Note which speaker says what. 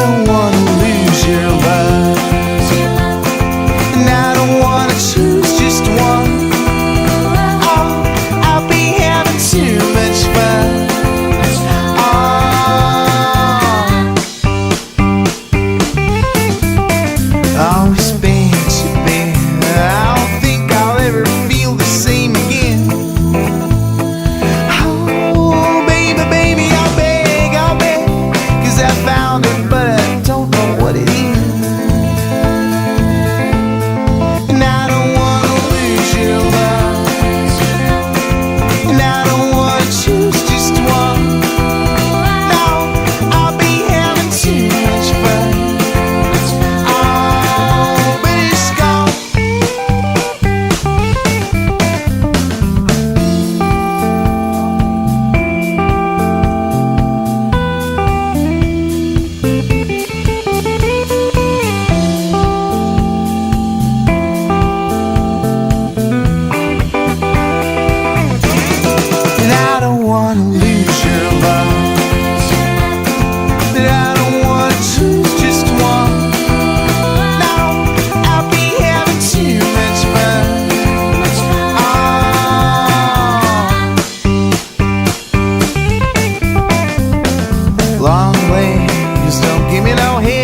Speaker 1: don't wanna lose your love, and I don't wanna choose just one. Oh, I'll be having too much fun. Always been too bad. I don't think I'll ever feel the same again. Oh, baby, baby, I'll beg, 'cause I found it, but I don't know what it is. And I don't wanna lose your love, and I don't wanna choose just one. No, I'll be having too much fun. I don't wanna lose your love, but I don't wanna choose just one. No, I'll be having too much fun. Long legs don't give me no head.